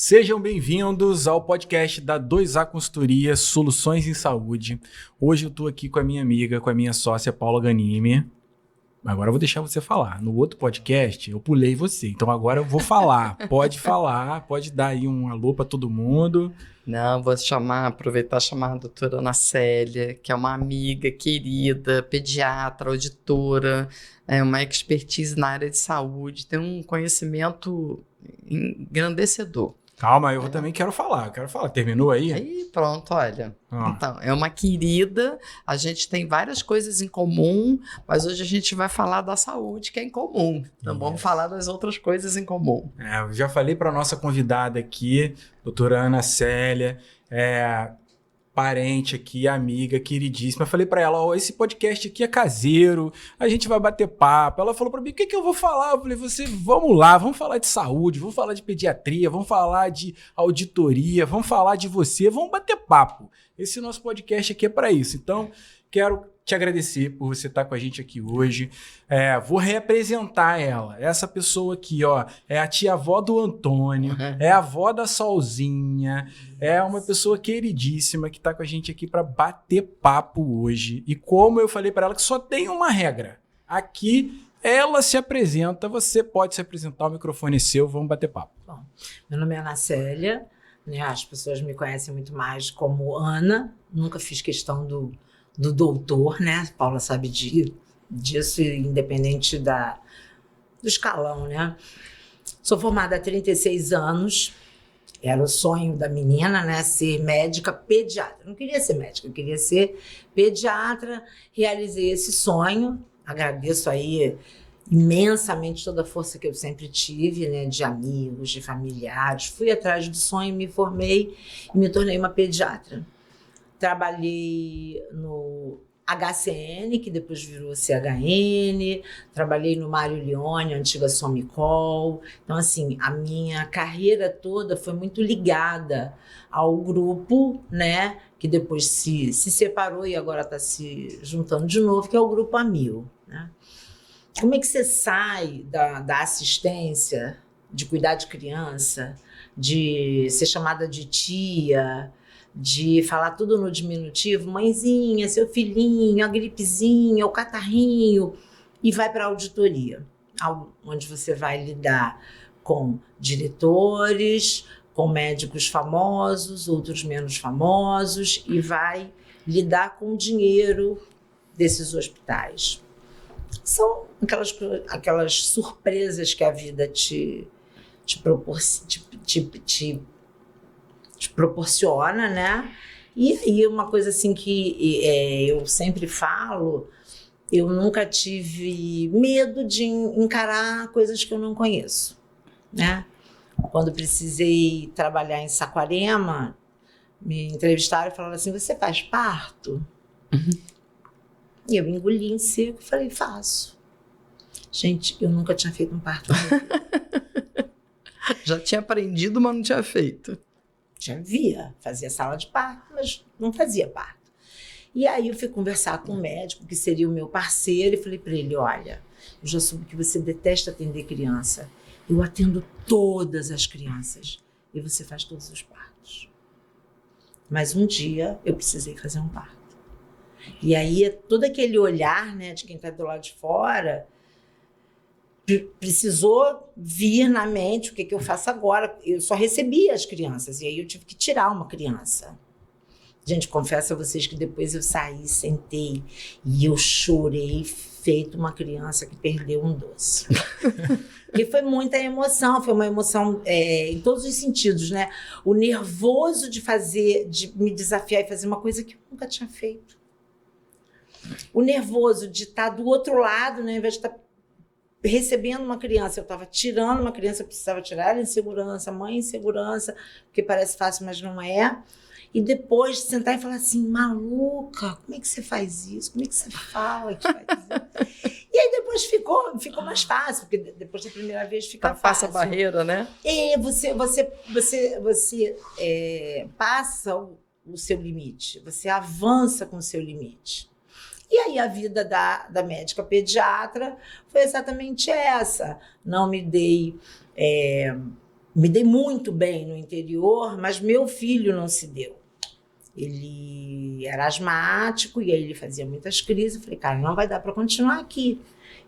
Sejam bem-vindos ao podcast da 2A Consultoria Soluções em Saúde. Hoje eu estou aqui com a minha amiga, com a minha sócia Paula Ganimi. Agora eu vou deixar você falar. No outro podcast eu pulei você, então agora eu vou falar. Pode falar, pode dar aí um alô para todo mundo. Não, vou aproveitar e chamar a doutora Ana Célia, que é uma amiga querida, pediatra, auditora, uma expertise na área de saúde, tem um conhecimento engrandecedor. Calma, eu também quero falar. Terminou aí? Aí, pronto, olha. Então, é uma querida, a gente tem várias coisas em comum, mas hoje a gente vai falar da saúde, que é em comum. Então, vamos falar das outras coisas em comum. Eu já falei para a nossa convidada aqui, doutora Ana Célia, parente aqui, amiga, queridíssima. Eu falei para ela, esse podcast aqui é caseiro, a gente vai bater papo. Ela falou para mim, o que eu vou falar? Eu falei, vamos lá, vamos falar de saúde, vamos falar de pediatria, vamos falar de auditoria, vamos falar de você, vamos bater papo. Esse nosso podcast aqui é para isso. Então, quero te agradecer por você estar com a gente aqui hoje. Vou reapresentar ela. Essa pessoa aqui, é a tia-avó do Antônio, é a avó da Solzinha, é uma pessoa queridíssima que está com a gente aqui para bater papo hoje. E como eu falei para ela que só tem uma regra. Aqui ela se apresenta, você pode se apresentar, o microfone é seu, vamos bater papo. Bom, meu nome é Ana Célia, né? As pessoas me conhecem muito mais como Ana, nunca fiz questão do doutor, né? Paula sabe disso, independente do escalão, né? Sou formada há 36 anos, era o sonho da menina, né? Ser médica pediatra. Não queria ser médica, eu queria ser pediatra. Realizei esse sonho, agradeço aí imensamente toda a força que eu sempre tive, né? De amigos, de familiares. Fui atrás do sonho, me formei e me tornei uma pediatra. Trabalhei no HCN, que depois virou CHN, trabalhei no Mário Leone, antiga Somicol. Então, assim, a minha carreira toda foi muito ligada ao grupo, né, que depois se separou e agora está se juntando de novo, que é o Grupo Amil, né? Como é que você sai da assistência, de cuidar de criança, de ser chamada de tia, de falar tudo no diminutivo, mãezinha, seu filhinho, a gripezinha, o catarrinho, e vai para a auditoria, onde você vai lidar com diretores, com médicos famosos, outros menos famosos, e vai lidar com o dinheiro desses hospitais. São aquelas surpresas que a vida te proporciona, né? E aí uma coisa assim que eu sempre falo, eu nunca tive medo de encarar coisas que eu não conheço, né? Quando precisei trabalhar em Saquarema, me entrevistaram e falaram assim, você faz parto? E eu engoli em seco e falei, faço. Gente, eu nunca tinha feito um parto. Já tinha aprendido, mas não tinha feito. Fazia sala de parto, mas não fazia parto. E aí eu fui conversar com o médico, que seria o meu parceiro, e falei para ele, olha, eu já soube que você detesta atender criança. Eu atendo todas as crianças e você faz todos os partos. Mas um dia eu precisei fazer um parto. E aí todo aquele olhar, né, de quem está do lado de fora precisou vir na mente o que eu faço agora. Eu só recebia as crianças e aí eu tive que tirar uma criança. Gente, confesso a vocês que depois eu saí, sentei e eu chorei feito uma criança que perdeu um doce. E foi muita emoção, foi uma emoção em todos os sentidos, né? O nervoso de me desafiar e fazer uma coisa que eu nunca tinha feito. O nervoso de estar do outro lado, né? Ao invés de estar recebendo uma criança, eu estava tirando uma criança, eu precisava tirar ela em segurança, mãe em segurança, porque parece fácil, mas não é. E depois sentar e falar assim, maluca, como é que você faz isso? Como é que você fala que faz isso? E aí depois ficou mais fácil, porque depois da primeira vez fica fácil. Passa a barreira, né? E você passa o seu limite, você avança com o seu limite. E aí a vida da médica pediatra foi exatamente essa. Não me dei me dei muito bem no interior, mas meu filho não se deu. Ele era asmático e aí ele fazia muitas crises. Eu falei, cara, não vai dar para continuar aqui.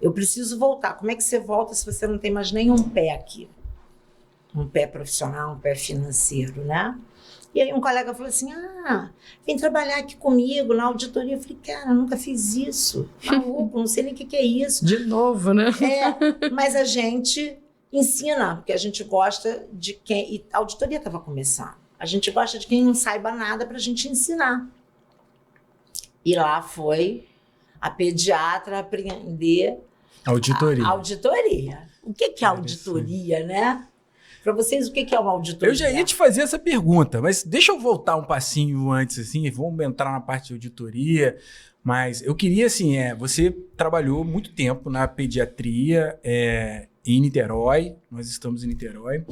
Eu preciso voltar. Como é que você volta se você não tem mais nenhum pé aqui? Um pé profissional, um pé financeiro, né? E aí um colega falou assim, vem trabalhar aqui comigo na auditoria. Eu falei, cara, eu nunca fiz isso. Maluco, não sei nem o que é isso. De novo, né? Mas a gente ensina, porque a gente gosta de quem... E a auditoria estava começando. A gente gosta de quem não saiba nada para a gente ensinar. E lá foi a pediatra aprender Auditoria. a auditoria. O que é auditoria, né? Para vocês, o que é uma auditoria? Eu já ia te fazer essa pergunta, mas deixa eu voltar um passinho antes, assim, vamos entrar na parte de auditoria. Mas eu queria, assim, você trabalhou muito tempo na pediatria em Niterói, nós estamos em Niterói.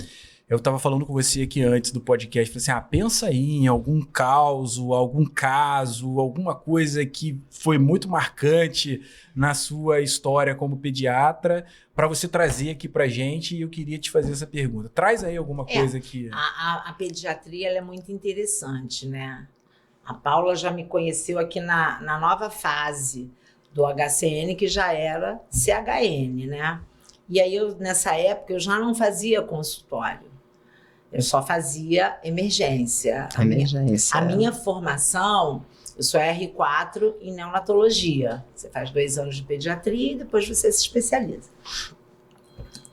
Eu estava falando com você aqui antes do podcast, falei assim, pensa aí em algum caso, alguma coisa que foi muito marcante na sua história como pediatra, para você trazer aqui para gente, e eu queria te fazer essa pergunta. Traz aí alguma coisa que... A pediatria ela é muito interessante, né? A Paula já me conheceu aqui na nova fase do HCN, que já era CHN, né? E aí, nessa época, eu já não fazia consultório. Eu só fazia emergência. A minha formação, eu sou R4 em neonatologia. Você faz 2 anos de pediatria e depois você se especializa.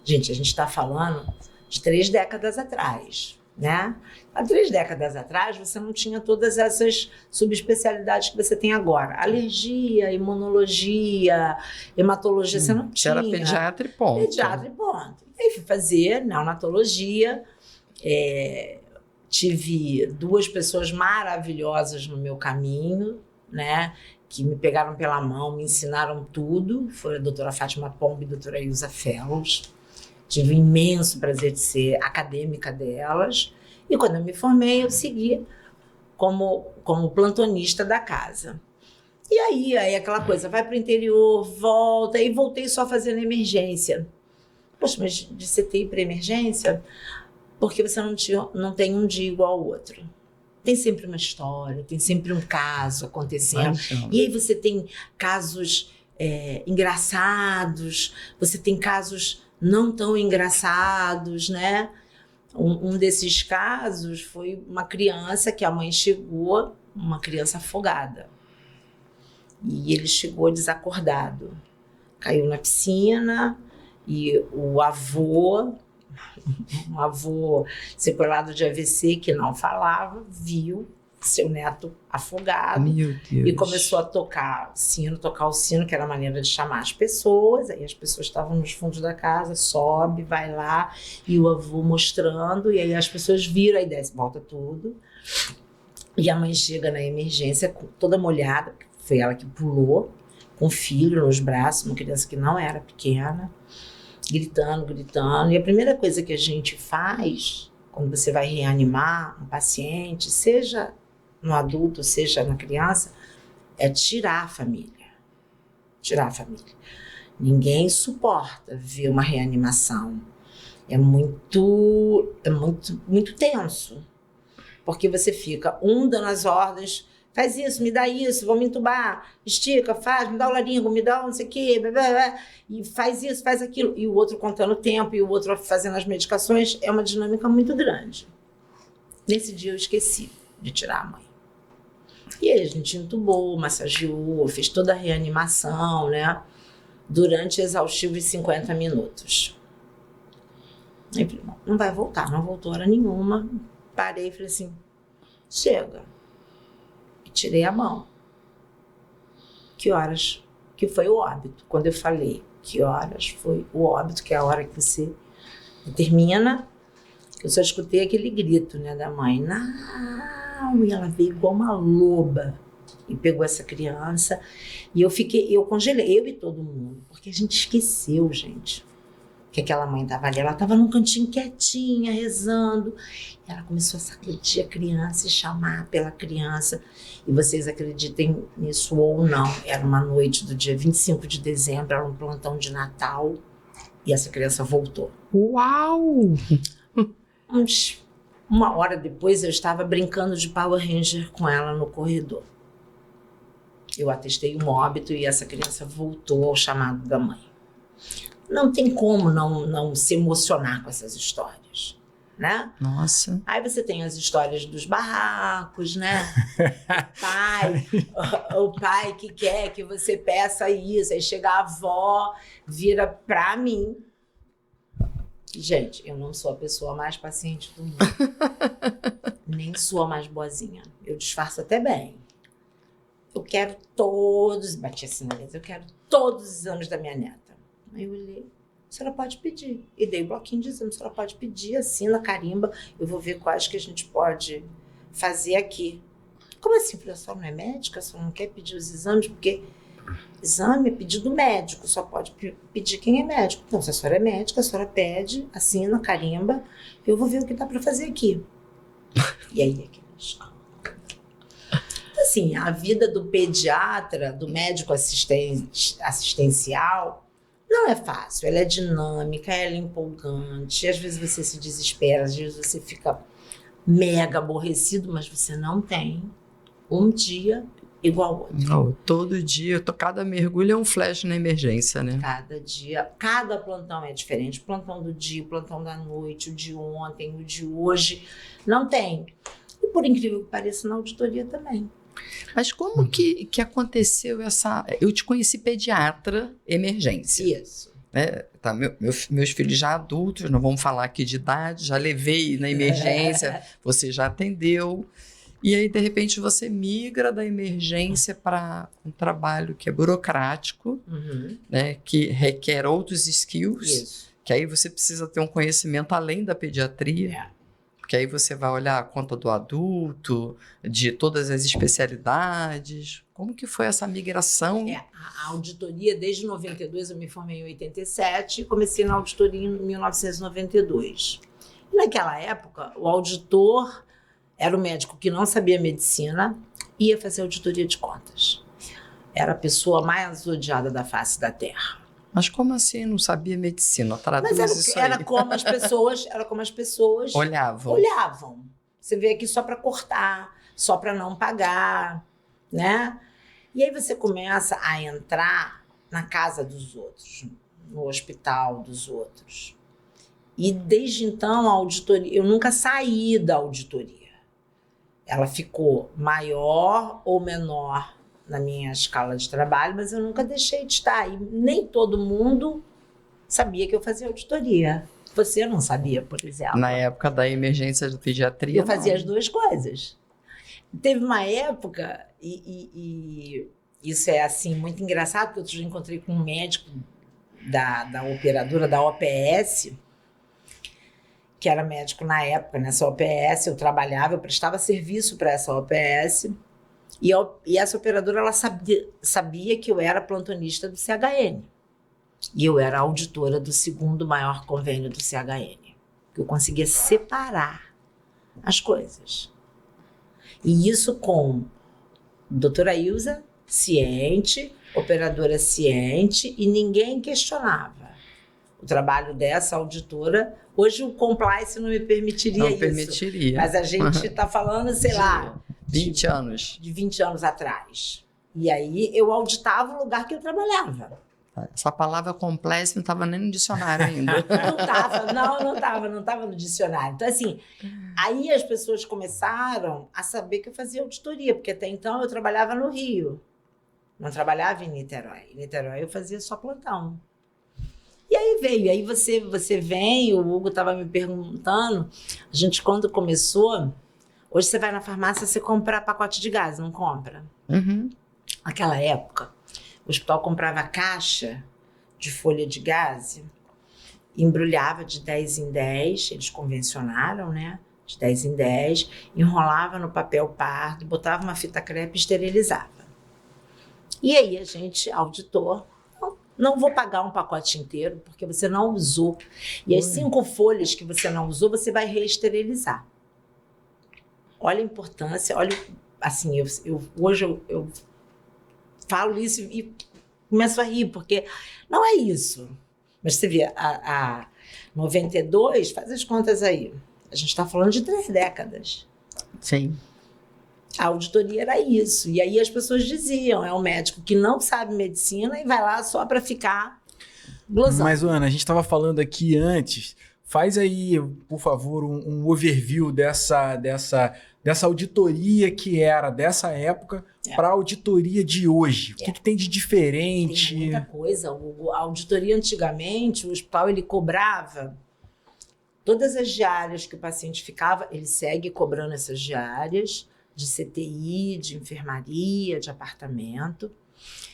Gente, a gente está falando de 3 décadas atrás, né? Há 3 décadas atrás, você não tinha todas essas subespecialidades que você tem agora. Alergia, imunologia, hematologia, você não tinha. Era pediatra e ponto. Pediatra e ponto. E aí fui fazer neonatologia. Tive 2 pessoas maravilhosas no meu caminho, né, que me pegaram pela mão, me ensinaram tudo. Foi a doutora Fátima Pombe e a doutora Ilza Fellows. Tive o imenso prazer de ser acadêmica delas. E quando eu me formei, eu segui como plantonista da casa. E aí aquela coisa, vai para o interior, volta, e voltei só fazendo emergência. Poxa, mas de CTI para emergência... Porque você não tem um dia igual ao outro. Tem sempre uma história, tem sempre um caso acontecendo. E aí você tem casos engraçados, você tem casos não tão engraçados, né? Um desses casos foi uma criança que a mãe chegou, uma criança afogada. E ele chegou desacordado. Caiu na piscina e o avô... Um avô sequelado de AVC que não falava, viu seu neto afogado. Meu Deus. E começou a tocar o sino, que era a maneira de chamar as pessoas. Aí as pessoas estavam nos fundos da casa, sobe, vai lá, e o avô mostrando, e aí as pessoas viram, aí desce, volta tudo. E a mãe chega na emergência toda molhada, porque foi ela que pulou, com o filho nos braços, uma criança que não era pequena. Gritando. E a primeira coisa que a gente faz quando você vai reanimar um paciente, seja no adulto, seja na criança, é tirar a família. Tirar a família. Ninguém suporta ver uma reanimação. É muito tenso. Porque você fica dando as ordens, faz isso, me dá isso, vou me entubar, estica, faz, me dá o laringo, me dá não sei o quê, blá, blá, blá, e faz isso, faz aquilo. E o outro contando o tempo, e o outro fazendo as medicações, é uma dinâmica muito grande. Nesse dia eu esqueci de tirar a mãe. E aí a gente entubou, massageou, fez toda a reanimação, né? Durante exaustivos 50 minutos. Aí falei, não vai voltar, não voltou hora nenhuma. Parei e falei assim, chega. Tirei a mão. Que horas que foi o óbito? Quando eu falei que horas foi o óbito, que é a hora que você termina, eu só escutei aquele grito, né, da mãe. Não! E ela veio igual uma loba e pegou essa criança. E eu congelei, eu e todo mundo, porque a gente esqueceu, gente, que aquela mãe estava ali. Ela estava num cantinho quietinha, rezando. E ela começou a sacudir a criança e chamar pela criança. E vocês acreditem nisso ou não, era uma noite do dia 25 de dezembro, era um plantão de Natal, e essa criança voltou. Uau! Uma hora depois, eu estava brincando de Power Ranger com ela no corredor. Eu atestei um óbito e essa criança voltou ao chamado da mãe. Não tem como não se emocionar com essas histórias, né? Nossa. Aí você tem as histórias dos barracos, né? O pai que quer que você peça isso. Aí chega a avó, vira pra mim. Gente, eu não sou a pessoa mais paciente do mundo. Nem sou a mais boazinha. Eu disfarço até bem. Eu quero bati assim na mesa, eu quero todos os exames da minha neta. Aí eu olhei, a senhora pode pedir. E dei bloquinho de exame, a senhora pode pedir, assina, carimba, eu vou ver quais que a gente pode fazer aqui. Como assim? A senhora não é médica, a senhora não quer pedir os exames? Porque exame é pedido médico, só pode pedir quem é médico. Então, se a senhora é médica, a senhora pede, assina, carimba, eu vou ver o que dá para fazer aqui. E aí, aqui na escola. Assim, a vida do pediatra, do médico assistencial, não é fácil. Ela é dinâmica, ela é empolgante. Às vezes você se desespera, às vezes você fica mega aborrecido, mas você não tem um dia igual ao outro. Não, todo dia, cada mergulho é um flash na emergência, né? Cada dia, cada plantão é diferente. O plantão do dia, o plantão da noite, o de ontem, o de hoje. Não tem. E por incrível que pareça, na auditoria também. Mas como que aconteceu essa... Eu te conheci pediatra emergência. Isso. Né? Tá, meus filhos já adultos, não vamos falar aqui de idade, já levei na emergência, você já atendeu. E aí, de repente, você migra da emergência para um trabalho que é burocrático, né? Que requer outros skills. Isso. Que aí você precisa ter um conhecimento além da pediatria. Porque aí você vai olhar a conta do adulto, de todas as especialidades. Como que foi essa migração? A auditoria, desde 92, eu me formei em 87 e comecei na auditoria em 1992. E naquela época, o auditor era o médico que não sabia medicina, ia fazer auditoria de contas. Era a pessoa mais odiada da face da terra. Mas como assim não sabia medicina? Traduz Mas isso era aí. como as pessoas olhavam. Você veio aqui só para cortar, só para não pagar, né? E aí você começa a entrar na casa dos outros, no hospital dos outros. E desde então a auditoria, eu nunca saí da auditoria. Ela ficou maior ou menor na minha escala de trabalho, mas eu nunca deixei de estar. E nem todo mundo sabia que eu fazia auditoria. Você não sabia, por exemplo. Na época da emergência de pediatria, eu fazia as duas coisas. Teve uma época, e isso é assim muito engraçado, porque outro dia eu encontrei com um médico da operadora da OPS, que era médico na época, nessa OPS, eu trabalhava, eu prestava serviço para essa OPS, e essa operadora ela sabia que eu era plantonista do CHN. E eu era auditora do segundo maior convênio do CHN. Que eu conseguia separar as coisas. E isso com doutora Ilza, ciente, operadora ciente, e ninguém questionava o trabalho dessa auditora. Hoje o compliance não me permitiria isso. Não permitiria. Mas a gente está falando, sei lá... 20 anos. De 20 anos atrás. E aí eu auditava o lugar que eu trabalhava. Essa palavra complexo não estava nem no dicionário ainda. Não estava no dicionário. Então, assim, aí as pessoas começaram a saber que eu fazia auditoria, porque até então eu trabalhava no Rio. Não trabalhava em Niterói. Em Niterói eu fazia só plantão. E aí veio, aí você vem, o Hugo estava me perguntando, a gente quando começou, hoje você vai na farmácia, você compra pacote de gás, não compra? Uhum. Naquela época, o hospital comprava caixa de folha de gás, embrulhava de 10 em 10, eles convencionaram, né? De 10 em 10, enrolava no papel pardo, botava uma fita crepe e esterilizava. E aí a gente, auditor, não vou pagar um pacote inteiro, porque você não usou. E as 5 folhas que você não usou, você vai reesterilizar. Olha a importância, olha, assim, hoje eu falo isso e começo a rir, porque não é isso. Mas você vê, a 92, faz as contas aí, A gente está falando de 3 décadas. Sim. A auditoria era isso. E aí as pessoas diziam, é um médico que não sabe medicina e vai lá só para ficar glosando. Mas, Ana, a gente estava falando aqui antes. Faz aí, por favor, um overview dessa auditoria que era dessa época para a auditoria de hoje. O que tem de diferente? Tem muita coisa. A auditoria antigamente, o hospital ele cobrava todas as diárias que o paciente ficava, ele segue cobrando essas diárias de CTI, de enfermaria, de apartamento,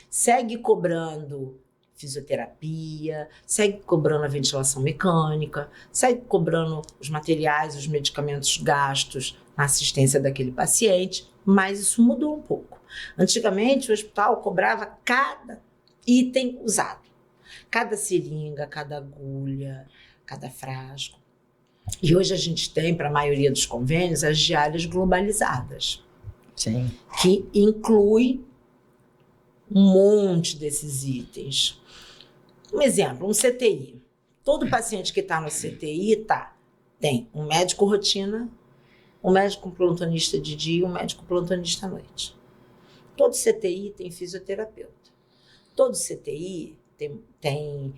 segue cobrando fisioterapia, segue cobrando a ventilação mecânica, segue cobrando os materiais, os medicamentos gastos na assistência daquele paciente, mas isso mudou um pouco. Antigamente, o hospital cobrava cada item usado, cada seringa, cada agulha, cada frasco. E hoje a gente tem, para a maioria dos convênios, as diárias globalizadas. Sim. Que inclui um monte desses itens. Um exemplo, um CTI. Todo paciente que está no CTI tem um médico rotina, um médico plantonista de dia e um médico plantonista à noite. Todo CTI tem fisioterapeuta. Todo CTI tem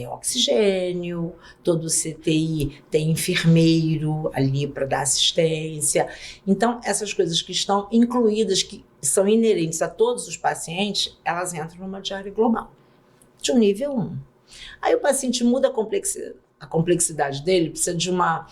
oxigênio, todo CTI tem enfermeiro ali para dar assistência. Então, essas coisas que estão incluídas, que são inerentes a todos os pacientes, elas entram numa diária global, de um nível 1. Aí o paciente muda a complexidade dele, precisa de uma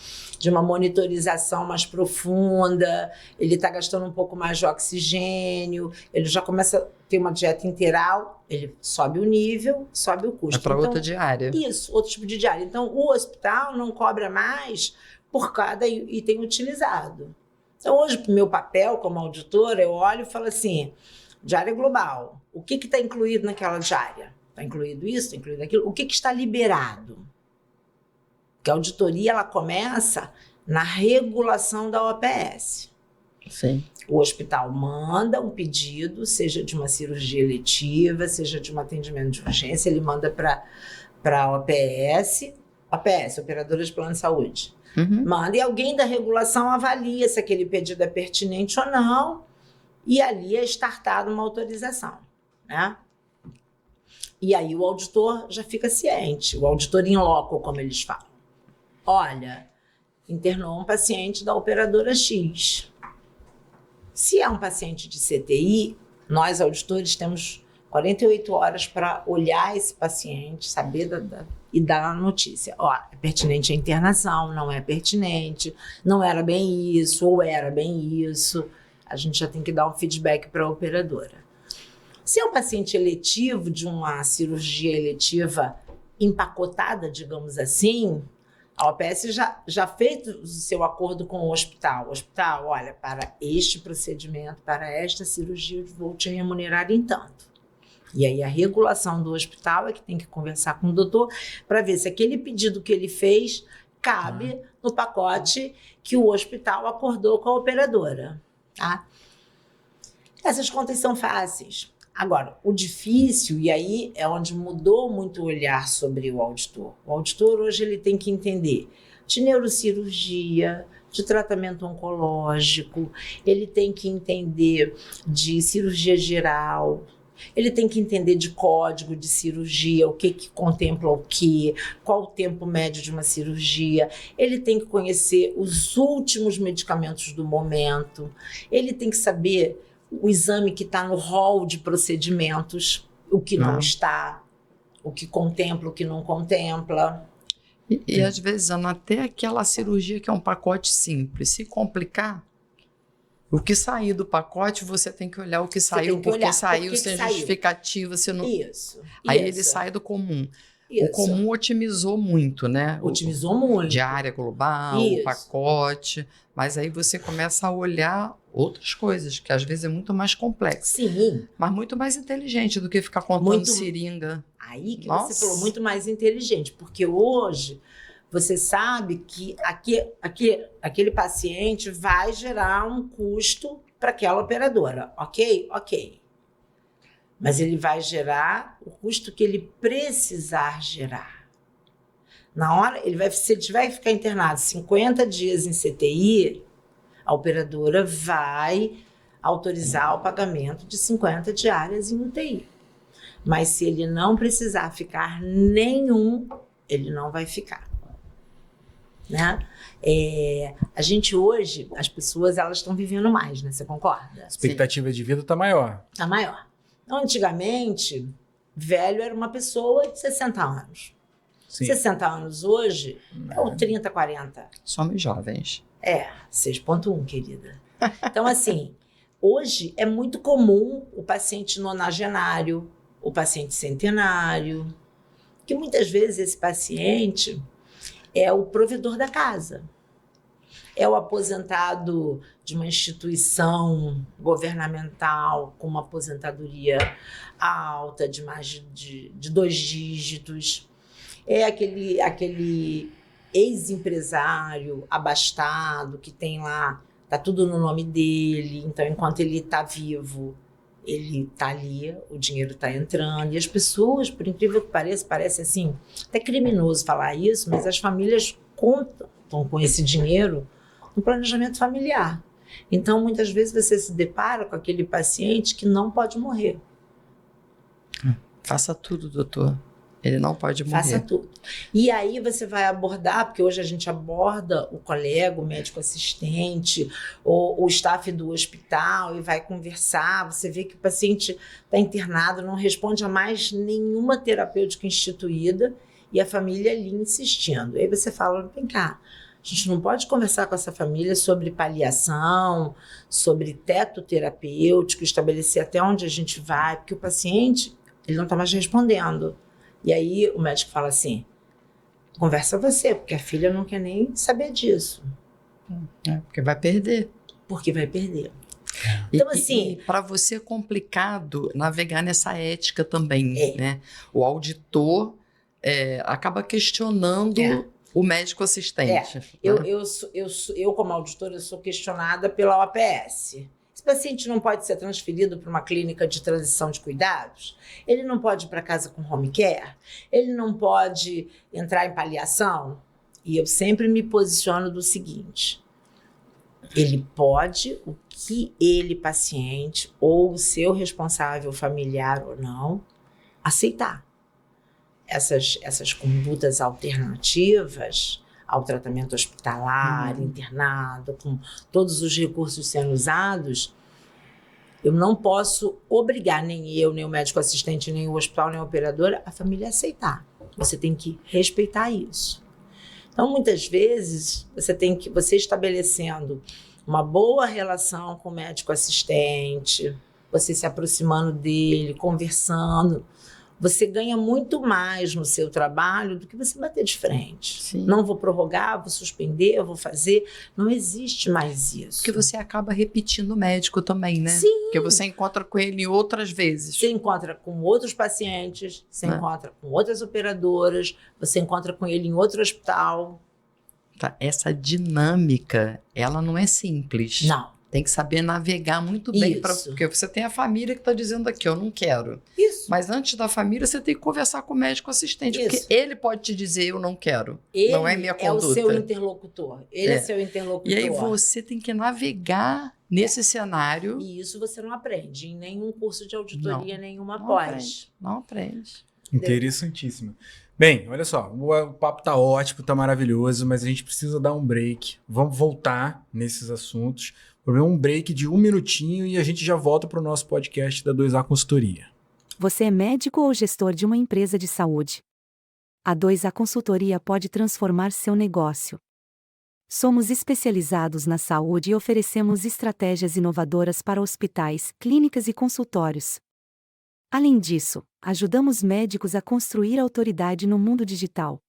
monitorização mais profunda, ele está gastando um pouco mais de oxigênio, ele já começa a ter uma dieta integral, ele sobe o nível, sobe o custo. É para outra diária. Isso, outro tipo de diária. Então, o hospital não cobra mais por cada item utilizado. Então, hoje, meu papel como auditora, eu olho e falo assim, diária global, o que está incluído naquela diária? Está incluído isso, está incluído aquilo? O que está liberado? Porque a auditoria ela começa na regulação da OPS. Sim. O hospital manda um pedido, seja de uma cirurgia eletiva, seja de um atendimento de urgência, ele manda para a OPS, Operadora de Plano de Saúde. Uhum. Manda e alguém da regulação avalia se aquele pedido é pertinente ou não, e ali é startada uma autorização, né? E aí o auditor já fica ciente, o auditor in loco, como eles falam. Olha, internou um paciente da operadora X. Se é um paciente de CTI, nós auditores temos 48 horas para olhar esse paciente, saber e dar a notícia. Ó, é pertinente a internação, não é pertinente, não era bem isso, ou era bem isso. A gente já tem que dar um feedback para a operadora. Se é um paciente eletivo, de uma cirurgia eletiva empacotada, digamos assim, a OPS já fez o seu acordo com o hospital. O hospital, olha, para este procedimento, para esta cirurgia, eu vou te remunerar em tanto. E aí a regulação do hospital é que tem que conversar com o doutor para ver se aquele pedido que ele fez cabe no pacote que o hospital acordou com a operadora. Tá? Essas contas são fáceis. Agora, o difícil, e aí é onde mudou muito o olhar sobre o auditor. O auditor hoje ele tem que entender de neurocirurgia, de tratamento oncológico, ele tem que entender de cirurgia geral, ele tem que entender de código de cirurgia, o que contempla o quê, qual o tempo médio de uma cirurgia, ele tem que conhecer os últimos medicamentos do momento, ele tem que saber o exame que está no rol de procedimentos, o que não está, o que contempla, o que não contempla. E às vezes, Ana, até aquela cirurgia que é um pacote simples, se complicar, o que sair do pacote, você tem que olhar o que saiu, porque saiu sem justificativa. Se não... Isso. Aí ele sai do comum. Isso. O comum otimizou muito, né? Otimizou muito. Diária global, o pacote. Mas aí você começa a olhar outras coisas, que às vezes é muito mais complexo. Sim. Mas muito mais inteligente do que ficar contando seringa. Aí que você falou, muito mais inteligente. Porque hoje você sabe que aquele paciente vai gerar um custo para aquela operadora. Ok? Ok. Mas ele vai gerar o custo que ele precisar gerar. Se ele tiver que ficar internado 50 dias em CTI, a operadora vai autorizar o pagamento de 50 diárias em UTI. Mas se ele não precisar ficar nenhum, ele não vai ficar. Né? A gente hoje, as pessoas, elas estão vivendo mais, né? Você concorda? A expectativa de vida está maior. Está maior. Então, antigamente, velho era uma pessoa de 60 anos. Sim. 60 anos hoje, é o 30, 40. Somos jovens. 6,1, querida. Então, assim, hoje é muito comum o paciente nonagenário, o paciente centenário, que muitas vezes esse paciente é o provedor da casa, é o aposentado de uma instituição governamental com uma aposentadoria alta de mais de 2 dígitos, é aquele ex-empresário abastado que tem lá, tá tudo no nome dele, então enquanto ele está vivo, ele está ali, o dinheiro está entrando, e as pessoas, por incrível que pareça, parece assim, até criminoso falar isso, mas as famílias contam com esse dinheiro no planejamento familiar. Então, muitas vezes você se depara com aquele paciente que não pode morrer. Faça tudo, doutor. Ele não pode morrer. Faça tudo. E aí você vai abordar, porque hoje a gente aborda o colega, o médico assistente, o staff do hospital e vai conversar. Você vê que o paciente está internado, não responde a mais nenhuma terapêutica instituída e a família ali insistindo. Aí você fala, vem cá, a gente não pode conversar com essa família sobre paliação, sobre teto terapêutico, estabelecer até onde a gente vai, porque o paciente ele não está mais respondendo. E aí o médico fala assim, conversa você, porque a filha não quer nem saber disso. Porque vai perder. Porque vai perder. Então, assim... para você é complicado navegar nessa ética também, né? O auditor acaba questionando o médico assistente. Né? Eu, como auditora, eu sou questionada pela OPS. Esse paciente não pode ser transferido para uma clínica de transição de cuidados? Ele não pode ir para casa com home care? Ele não pode entrar em paliação? E eu sempre me posiciono do seguinte, ele pode, o que ele, paciente, ou o seu responsável familiar ou não, aceitar. Essas condutas alternativas ao tratamento hospitalar, internado, com todos os recursos sendo usados, eu não posso obrigar nem eu, nem o médico assistente, nem o hospital, nem a operadora, a família a aceitar. Você tem que respeitar isso. Então, muitas vezes, você estabelecendo uma boa relação com o médico assistente, você se aproximando dele, conversando, você ganha muito mais no seu trabalho do que você bater de frente. Sim. Não vou prorrogar, vou suspender, eu vou fazer. Não existe mais isso. Porque você acaba repetindo o médico também, né? Sim. Porque você encontra com ele outras vezes. Você encontra com outros pacientes, você encontra com outras operadoras, você encontra com ele em outro hospital. Tá. Essa dinâmica, ela não é simples. Não. Tem que saber navegar muito bem, porque você tem a família que está dizendo aqui, eu não quero. Isso. Mas antes da família, você tem que conversar com o médico assistente, porque ele pode te dizer, eu não quero. Ele não é minha conduta. é o seu interlocutor. Ele é seu interlocutor. E aí você tem que navegar nesse cenário. E isso você não aprende em nenhum curso de auditoria, nenhuma não pós. Não aprende. Interessantíssimo. Bem, olha só, o papo tá ótimo, tá maravilhoso, mas a gente precisa dar um break. Vamos voltar nesses assuntos. Um break de 1 minutinho e a gente já volta para o nosso podcast da 2A Consultoria. Você é médico ou gestor de uma empresa de saúde? A 2A Consultoria pode transformar seu negócio. Somos especializados na saúde e oferecemos estratégias inovadoras para hospitais, clínicas e consultórios. Além disso, ajudamos médicos a construir autoridade no mundo digital.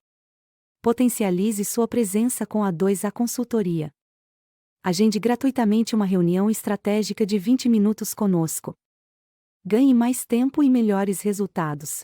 Potencialize sua presença com a 2A Consultoria. Agende gratuitamente uma reunião estratégica de 20 minutos conosco. Ganhe mais tempo e melhores resultados.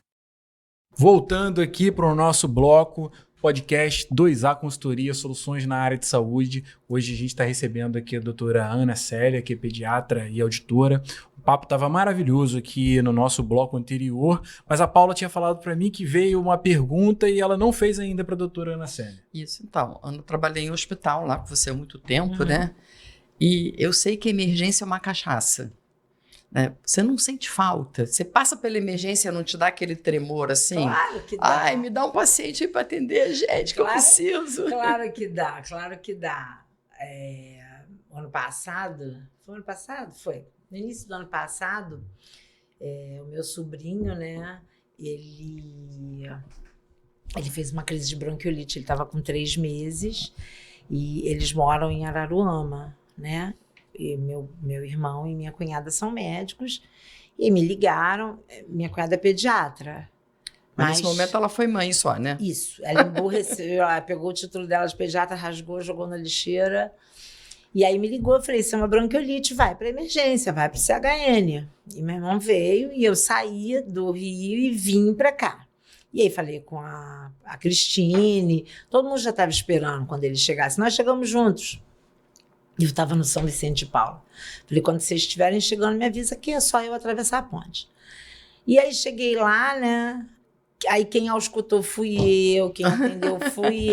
Voltando aqui para o nosso bloco, podcast 2A Consultoria, soluções na área de saúde. Hoje a gente está recebendo aqui a doutora Ana Célia, que é pediatra e auditora. O papo estava maravilhoso aqui no nosso bloco anterior, mas a Paula tinha falado para mim que veio uma pergunta e ela não fez ainda para a doutora Ana Célia. Isso, então. Eu trabalhei em hospital lá com você há muito tempo, né? E eu sei que a emergência é uma cachaça. Né? Você não sente falta. Você passa pela emergência, não te dá aquele tremor assim? Claro que dá. Ai, me dá um paciente aí para atender, gente, que eu preciso. Claro que dá, claro que dá. Ano passado, foi ano passado? Foi. No início do ano passado, o meu sobrinho, né, ele fez uma crise de bronquiolite, ele estava com 3 meses e eles moram em Araruama, né? E meu irmão e minha cunhada são médicos e me ligaram. Minha cunhada é pediatra. Mas nesse momento ela foi mãe só, né? Isso. Ela emburreceu, ela pegou o título dela de pediatra, rasgou, jogou na lixeira. E aí me ligou, eu falei, isso é uma bronquiolite, vai para emergência, vai para o CHN. E meu irmão veio e eu saí do Rio e vim para cá. E aí falei com a Cristine, todo mundo já estava esperando quando ele chegasse. Nós chegamos juntos. Eu estava no São Vicente de Paulo. Falei, quando vocês estiverem chegando, me avisa que é só eu atravessar a ponte. E aí cheguei lá, né? Aí quem auscultou fui eu, quem atendeu fui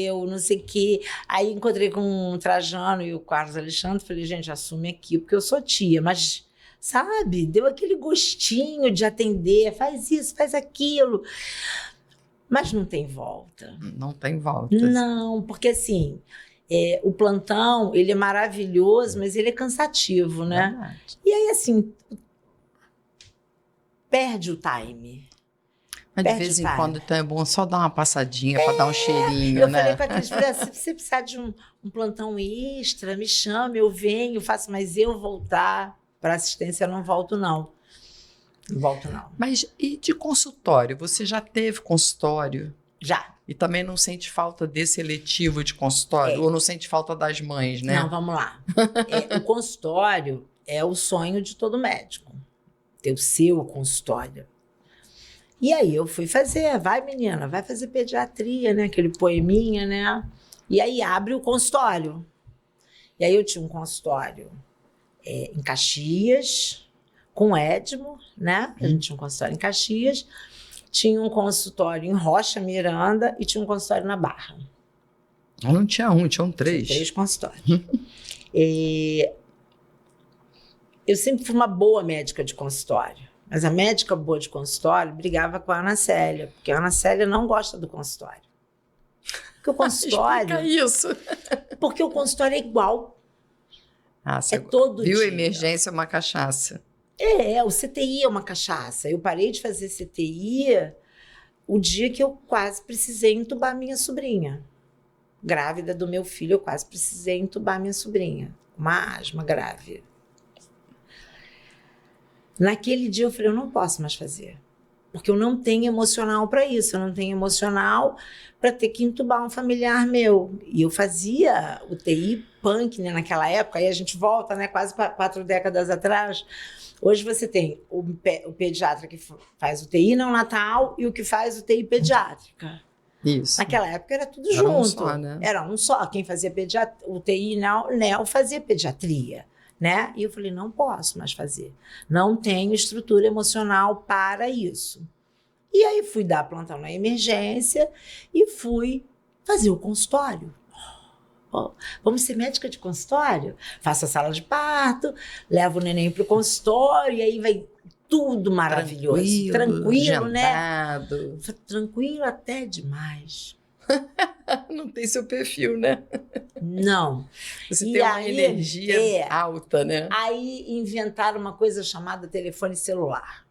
eu, não sei o quê. Aí encontrei com o Trajano e o Carlos Alexandre. Falei, gente, assume aqui, porque eu sou tia. Mas, sabe, deu aquele gostinho de atender. Faz isso, faz aquilo. Mas não tem volta. Não tem volta. Não, porque assim... o plantão, ele é maravilhoso, mas ele é cansativo, né? Verdade. E aí, assim, perde o time. Mas de vez em quando então é bom só dar uma passadinha para dar um cheirinho, Eu né? falei com a Cris, se você precisar de um plantão extra, me chame, eu venho, faço, mas eu voltar para assistência, eu não volto, não. Não volto, não. Mas e de consultório? Você já teve consultório? Já. E também não sente falta desse eletivo de consultório? Ou não sente falta das mães, né? Não, vamos lá. O consultório é o sonho de todo médico. Ter o seu consultório. E aí eu fui fazer, vai menina, vai fazer pediatria, né? Aquele poeminha, né? E aí abre o consultório. E aí eu tinha um consultório em Caxias, com o Edmo, né? A gente tinha um consultório em Caxias. Tinha um consultório em Rocha Miranda e tinha um consultório na Barra. Não tinha um, tinham 3. Tinha 3 consultórios. Eu sempre fui uma boa médica de consultório, mas a médica boa de consultório brigava com a Ana Célia, porque a Ana Célia não gosta do consultório. Porque o consultório... Explica isso. Porque o consultório é igual. Você todo viu dia. Emergência é uma cachaça. O CTI é uma cachaça. Eu parei de fazer CTI o dia que eu quase precisei entubar minha sobrinha. Grávida do meu filho, eu quase precisei entubar minha sobrinha. Uma asma grave. Naquele dia eu falei, eu não posso mais fazer. Porque eu não tenho emocional para isso. Eu não tenho emocional para ter que entubar um familiar meu. E eu fazia UTI punk, né, naquela época. Aí a gente volta, né, quase 4 décadas atrás. Hoje você tem o pediatra que faz UTI neonatal e o que faz UTI pediátrica. Isso. Naquela época era tudo Era junto. um só, né? Era um só. Quem fazia UTI neo fazia pediatria, né? E eu falei, não posso mais fazer. Não tenho estrutura emocional para isso. E aí fui dar plantão na emergência e fui fazer o consultório. Vamos ser médica de consultório? Faço a sala de parto, levo o neném para o consultório e aí vai tudo maravilhoso. Tranquilo, né? Tranquilo até demais. Não tem seu perfil, né? Não. Você E tem uma aí, energia alta, né? Aí inventaram uma coisa chamada telefone celular.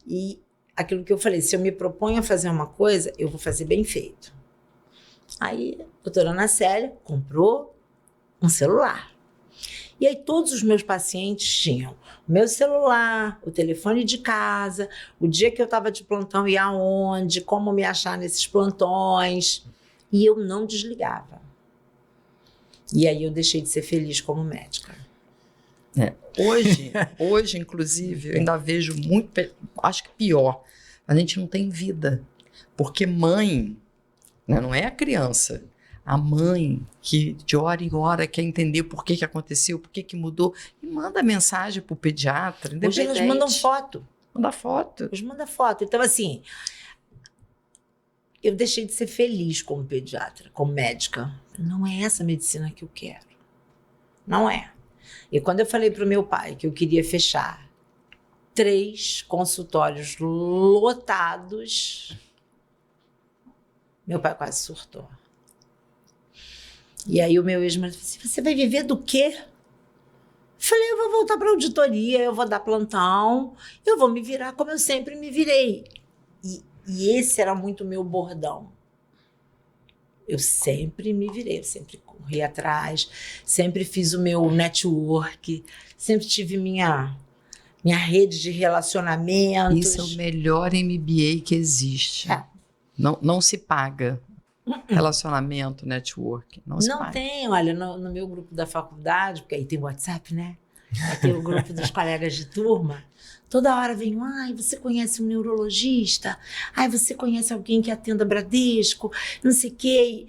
E aquilo que eu falei, se eu me proponho a fazer uma coisa, eu vou fazer bem feito. Aí a doutora Ana Célia comprou um celular. E aí todos os meus pacientes tinham o meu celular, o telefone de casa, o dia que eu estava de plantão e aonde, como me achar nesses plantões. E eu não desligava. E aí eu deixei de ser feliz como médica. Hoje, inclusive, eu ainda vejo muito, acho que pior, a gente não tem vida. Porque mãe né? Não é a criança. A mãe que de hora em hora quer entender por que aconteceu, por que mudou, e manda mensagem para o pediatra, Hoje elas mandam foto. Manda foto. Hoje manda foto. Então, assim, eu deixei de ser feliz como pediatra, como médica. Não é essa medicina que eu quero. Não é. E quando eu falei para o meu pai que eu queria fechar 3 consultórios lotados, meu pai quase surtou. E aí o meu ex-marido falou assim, você vai viver do quê? Eu falei, eu vou voltar para a auditoria, eu vou dar plantão, eu vou me virar como eu sempre me virei. E esse era muito o meu bordão. Eu sempre me virei, eu sempre corri atrás, sempre fiz o meu network, sempre tive minha rede de relacionamentos. Isso é o melhor MBA que existe. É. Não se paga. Relacionamento, network, não se paga. Não tem, olha, no meu grupo da faculdade, porque aí tem o WhatsApp, né? Aí tem o grupo dos colegas de turma. Toda hora vem, ai, você conhece um neurologista? Ai, você conhece alguém que atenda Bradesco? Não sei o quê.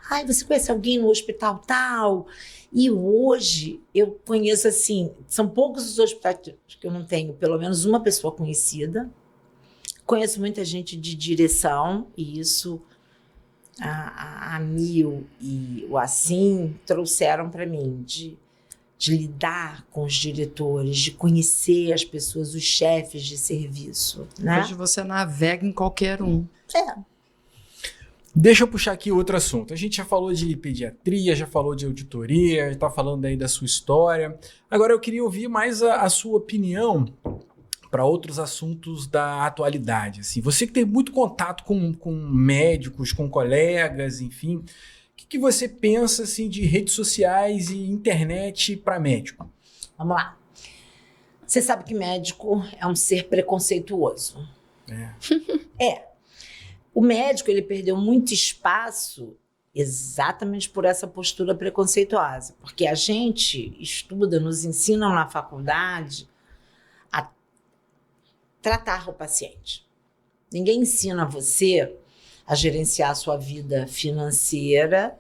Ai, você conhece alguém no hospital tal? E hoje eu conheço, assim, são poucos os hospitais que eu não tenho pelo menos uma pessoa conhecida. Conheço muita gente de direção, e isso a Mil e o Assim trouxeram para mim, de lidar com os diretores, de conhecer as pessoas, os chefes de serviço, né? Hoje você navega em qualquer um. É. Deixa eu puxar aqui outro assunto. A gente já falou de pediatria, já falou de auditoria, já está falando aí da sua história. Agora eu queria ouvir mais a sua opinião para outros assuntos da atualidade. Assim, você que tem muito contato com médicos, com colegas, enfim, o que você pensa assim, de redes sociais e internet para médico? Vamos lá. Você sabe que médico é um ser preconceituoso. É. O médico, ele perdeu muito espaço exatamente por essa postura preconceituosa. Porque a gente estuda, nos ensinam na faculdade a tratar o paciente. Ninguém ensina você a gerenciar a sua vida financeira,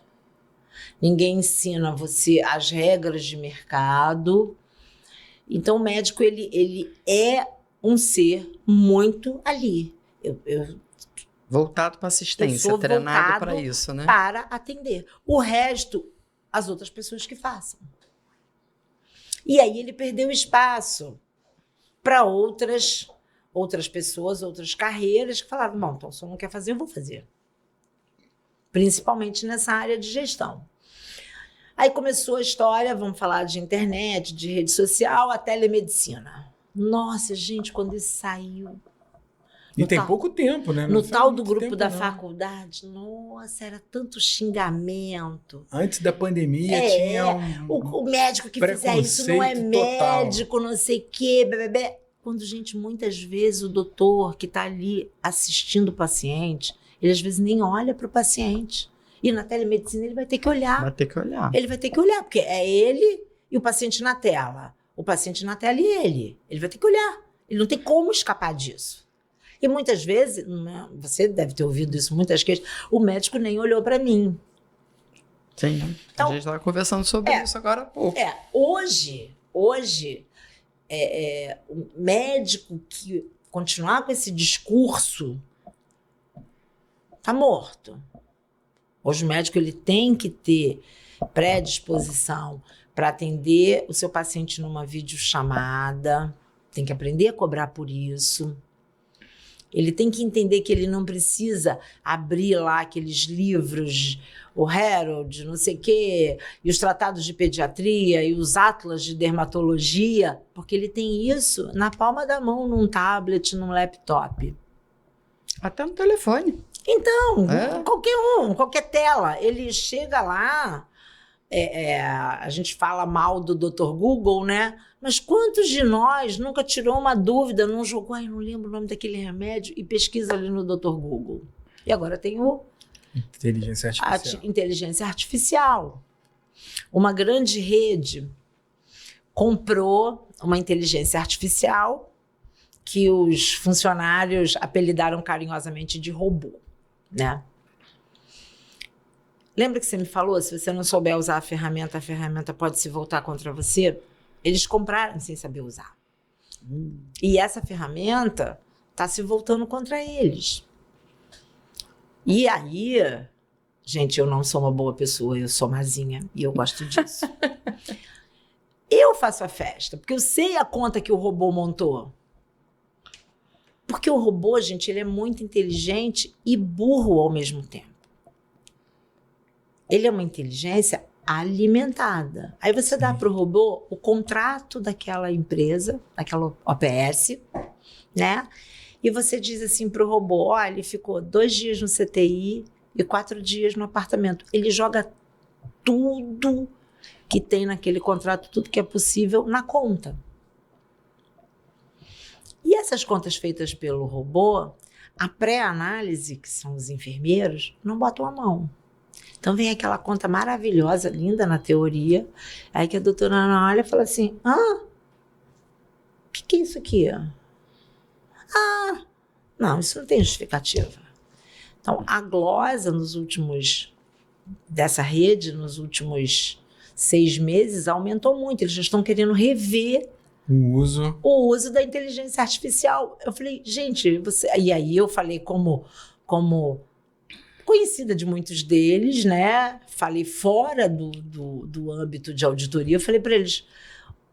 ninguém ensina você as regras de mercado. Então, o médico, ele é um ser muito ali. Voltado para assistência, treinado para isso, né? Para atender. O resto, as outras pessoas que façam. E aí ele perdeu espaço para outras pessoas, outras carreiras que falaram, bom, então se eu não quer fazer, eu vou fazer. Principalmente nessa área de gestão. Aí começou a história, vamos falar de internet, de rede social, a telemedicina. Nossa, gente, quando isso saiu... E tem pouco tempo, né? No tal do grupo da faculdade, nossa, era tanto xingamento. Antes da pandemia tinha o médico que fizer isso não é médico, não sei o quê, bebê. Quando, gente, muitas vezes o doutor que está ali assistindo o paciente, ele às vezes nem olha para o paciente. E na telemedicina ele vai ter que olhar. Vai ter que olhar. Ele vai ter que olhar, porque é ele e o paciente na tela. O paciente na tela e ele. Ele vai ter que olhar. Ele não tem como escapar disso. E muitas vezes, você deve ter ouvido isso muitas vezes, o médico nem olhou para mim. Sim, então, a gente estava conversando sobre isso agora há pouco. Hoje, o médico que continuar com esse discurso está morto. Hoje o médico ele tem que ter predisposição para atender o seu paciente numa videochamada, tem que aprender a cobrar por isso. Ele tem que entender que ele não precisa abrir lá aqueles livros, o Harold, não sei o quê, e os tratados de pediatria e os atlas de dermatologia, porque ele tem isso na palma da mão, num tablet, num laptop. Até no telefone. Então, qualquer tela. Ele chega lá, a gente fala mal do Dr. Google, né? Mas quantos de nós nunca tirou uma dúvida, não jogou, não lembro o nome daquele remédio, e pesquisa ali no Dr. Google. E agora tem inteligência artificial. Uma grande rede comprou uma inteligência artificial que os funcionários apelidaram carinhosamente de robô, né? Lembra que você me falou, se você não souber usar a ferramenta pode se voltar contra você? Eles compraram sem saber usar. E essa ferramenta está se voltando contra eles. E aí, gente, eu não sou uma boa pessoa, eu sou mazinha e eu gosto disso. Eu faço a festa, porque eu sei a conta que o robô montou. Porque o robô, gente, ele é muito inteligente e burro ao mesmo tempo. Ele é uma inteligência alimentada. Aí você dá para o robô o contrato daquela empresa, daquela OPS, né? E você diz assim para o robô, olha, ele ficou 2 dias no CTI e 4 dias no apartamento. Ele joga tudo que tem naquele contrato, tudo que é possível na conta. E essas contas feitas pelo robô, a pré-análise, que são os enfermeiros, não botam a mão. Então vem aquela conta maravilhosa, linda na teoria, aí que a doutora Ana olha e fala assim, o que é isso aqui? Não, isso não tem justificativa. Então a glosa dessa rede, nos últimos 6 meses, aumentou muito. Eles já estão querendo rever o uso da inteligência artificial. Eu falei, gente, E aí eu falei como conhecida de muitos deles, né? Falei fora do âmbito de auditoria, eu falei para eles,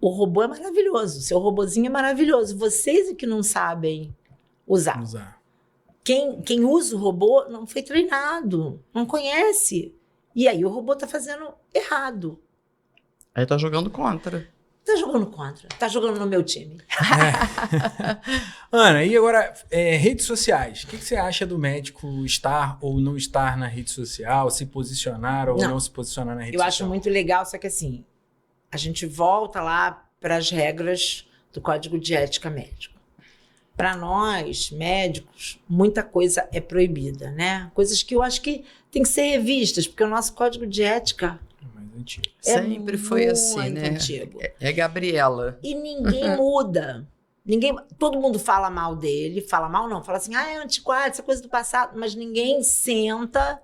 o robô é maravilhoso, seu robozinho é maravilhoso, vocês é que não sabem usar. Quem usa o robô não foi treinado, não conhece. E aí o robô está fazendo errado. Aí tá jogando contra. Tá jogando contra, tá jogando no meu time. Ana, e agora, redes sociais. O que você acha do médico estar ou não estar na rede social, se posicionar ou não se posicionar na rede social? Eu acho muito legal, só que assim, a gente volta lá para as regras do Código de Ética Médico. Para nós, médicos, muita coisa é proibida, né? Coisas que eu acho que tem que ser revistas, porque o nosso Código de Ética sempre foi assim, né? Antigo. É Gabriela. E ninguém muda. Todo mundo fala mal dele, fala assim, é antiquado, essa coisa do passado, mas ninguém senta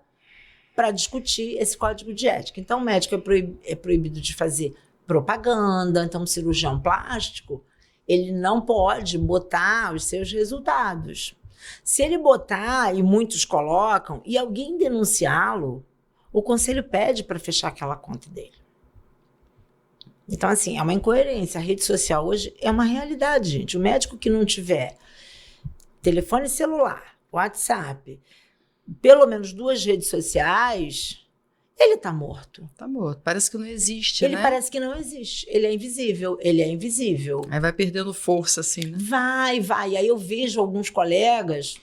para discutir esse código de ética. Então, o médico é proibido de fazer propaganda, então, o cirurgião plástico, ele não pode botar os seus resultados. Se ele botar, e muitos colocam, e alguém denunciá-lo, o conselho pede para fechar aquela conta dele. Então, assim, é uma incoerência. A rede social hoje é uma realidade, gente. O médico que não tiver telefone celular, WhatsApp, pelo menos 2 redes sociais, ele está morto. Tá morto. Parece que não existe, Ele parece que não existe. Ele é invisível. Aí vai perdendo força, assim, né? Vai. Aí eu vejo alguns colegas,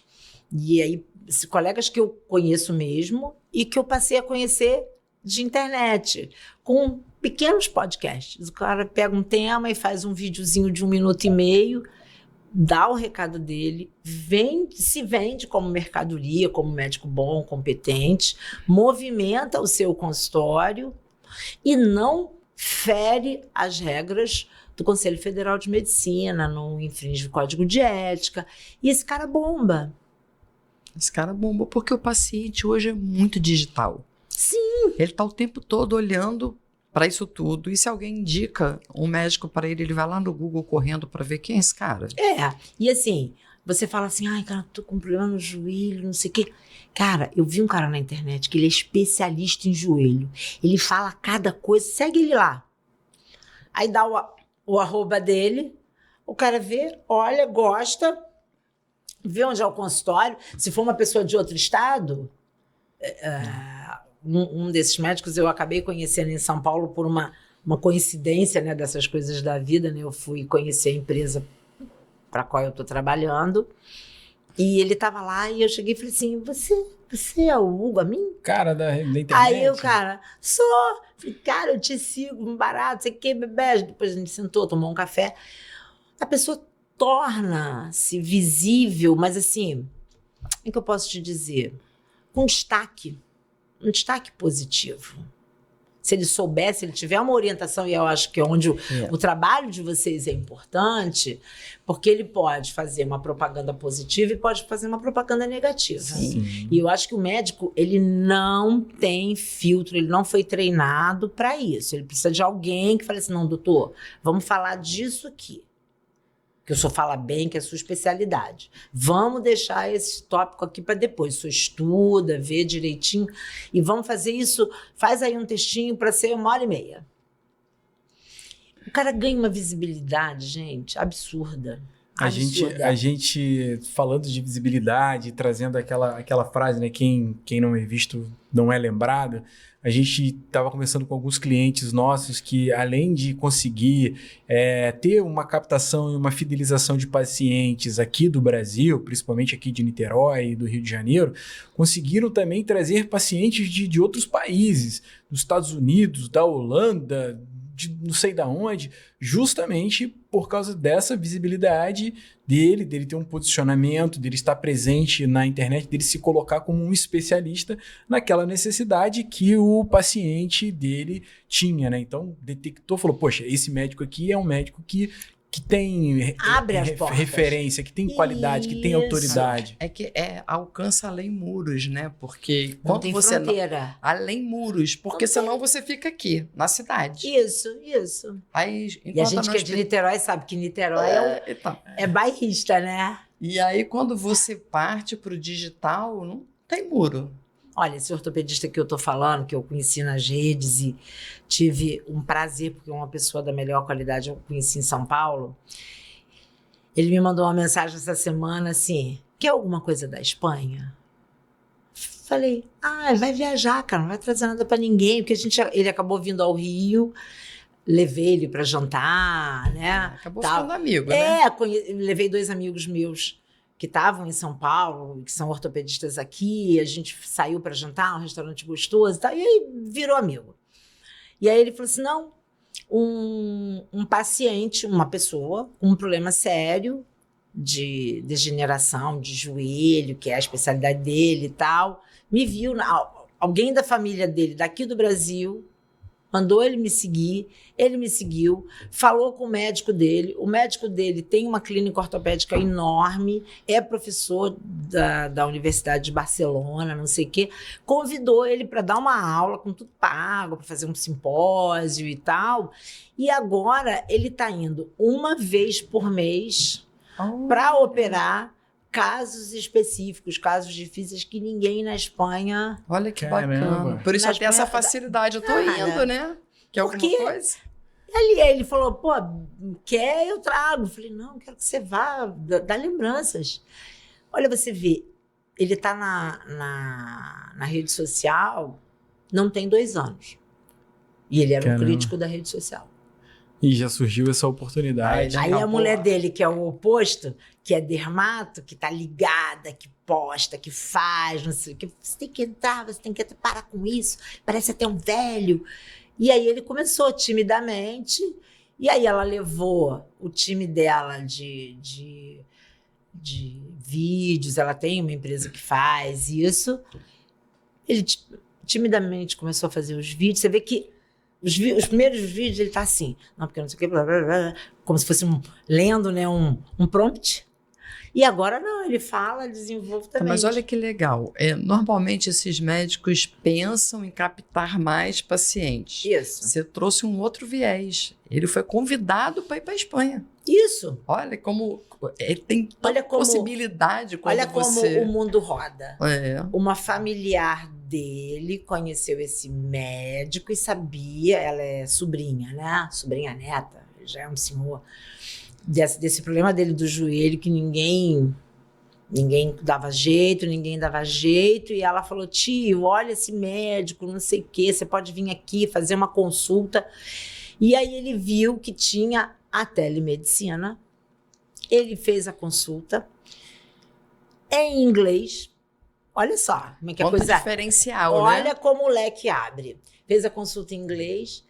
e aí colegas que eu conheço mesmo e que eu passei a conhecer de internet, com pequenos podcasts. O cara pega um tema e faz um videozinho de 1 minuto e meio, dá o recado dele, se vende como mercadoria, como médico bom, competente, movimenta o seu consultório e não fere as regras do Conselho Federal de Medicina, não infringe o Código de Ética. E esse cara bomba. Esse cara bomba porque o paciente hoje é muito digital. Sim. Ele está o tempo todo olhando para isso tudo. E se alguém indica um médico para ele, ele vai lá no Google correndo para ver quem é esse cara. E assim, você fala assim, cara, tô com um problema no joelho, não sei o quê. Cara, eu vi um cara na internet que ele é especialista em joelho. Ele fala cada coisa, segue ele lá. Aí dá o arroba dele, o cara vê, olha, gosta, vê onde é o consultório. Se for uma pessoa de outro estado, um desses médicos eu acabei conhecendo em São Paulo por uma coincidência, né, dessas coisas da vida, né? Eu fui conhecer a empresa para a qual eu estou trabalhando e ele estava lá e eu cheguei e falei assim, você é o Hugo Amin? Cara da internet. Aí o cara, sou. Falei, cara, eu te sigo, barato, sei que, bebê. Depois a gente sentou, tomou um café. A pessoa torna-se visível, mas assim, o que eu posso te dizer? Com destaque. Um destaque positivo. Se ele souber, se ele tiver uma orientação, e eu acho que é onde o trabalho de vocês é importante, porque ele pode fazer uma propaganda positiva e pode fazer uma propaganda negativa. Sim. E eu acho que o médico, ele não tem filtro, ele não foi treinado para isso. Ele precisa de alguém que fale assim, não, doutor, vamos falar disso aqui. Que o senhor fala bem, que é a sua especialidade. Vamos deixar esse tópico aqui para depois. O senhor estuda, vê direitinho. E vamos fazer isso, faz aí um textinho para ser 1h30. O cara ganha uma visibilidade, gente, absurda. A gente, falando de visibilidade, trazendo aquela frase, né? Quem não é visto não é lembrado. A gente estava conversando com alguns clientes nossos que, além de conseguir ter uma captação e uma fidelização de pacientes aqui do Brasil, principalmente aqui de Niterói e do Rio de Janeiro, conseguiram também trazer pacientes de outros países, dos Estados Unidos, da Holanda, de não sei da onde, justamente por causa dessa visibilidade dele ter um posicionamento, dele estar presente na internet, dele se colocar como um especialista naquela necessidade que o paciente dele tinha, né? Então, detectou, falou, poxa, esse médico aqui é um médico que tem abre as portas. Referência, que tem qualidade, que tem autoridade. É que alcança além muros, né? Porque não tem fronteira. Além muros, porque senão você fica aqui, na cidade. Isso. Aí, e a gente que é de Niterói sabe que Niterói é bairrista, né? E aí, quando você parte para o digital, não tem muro. Olha, esse ortopedista que eu tô falando, que eu conheci nas redes e tive um prazer, porque é uma pessoa da melhor qualidade, eu conheci em São Paulo. Ele me mandou uma mensagem essa semana assim, quer alguma coisa da Espanha? Falei, vai viajar, cara, não vai trazer nada pra ninguém, porque ele acabou vindo ao Rio, levei ele pra jantar, né? Acabou ficando amigo, né? Levei 2 amigos meus que estavam em São Paulo, que são ortopedistas aqui, a gente saiu para jantar, um restaurante gostoso e tal, e aí virou amigo. E aí ele falou assim, não, um paciente, uma pessoa com um problema sério de degeneração de joelho, que é a especialidade dele e tal, me viu, alguém da família dele, daqui do Brasil, mandou ele me seguir, ele me seguiu, falou com o médico dele tem uma clínica ortopédica enorme, é professor da Universidade de Barcelona, não sei o quê, convidou ele para dar uma aula com tudo pago, para fazer um simpósio e tal, e agora ele está indo uma vez por mês para operar casos específicos, casos difíceis que ninguém na Espanha... Olha que bacana. Por isso até essa facilidade. Eu tô indo, né? Quer alguma coisa? Ele falou, pô, quer, eu trago. Eu falei, não, quero que você vá, dá lembranças. Olha, você vê, ele tá na rede social, não tem 2 anos. E ele era um crítico da rede social. E já surgiu essa oportunidade. Aí a mulher dele, que é o oposto, que é dermato, que tá ligada, que posta, que faz, não sei o que. Você tem que entrar, você tem que parar com isso. Parece até um velho. E aí ele começou timidamente. E aí ela levou o time dela de vídeos. Ela tem uma empresa que faz isso. Ele timidamente começou a fazer os vídeos. Você vê que os primeiros vídeos ele tá assim, não, porque não sei o que, blá, blá, blá, como se fosse lendo, né, um prompt. E agora não, ele fala, desenvolve também. Mas olha que legal. Normalmente esses médicos pensam em captar mais pacientes. Isso. Você trouxe um outro viés. Ele foi convidado para ir para a Espanha. Isso. Olha como tem tanta possibilidade quando olha você... como o mundo roda. Uma familiar dele conheceu esse médico e sabia, ela é sobrinha, né? Sobrinha neta, já é um senhor, desse problema dele do joelho que ninguém dava jeito, e ela falou, tio, olha esse médico, não sei o quê, você pode vir aqui fazer uma consulta. E aí ele viu que tinha a telemedicina, ele fez a consulta em inglês. Olha só como é que a coisa... diferencial, olha, né? como o leque abre. Fez a consulta em inglês,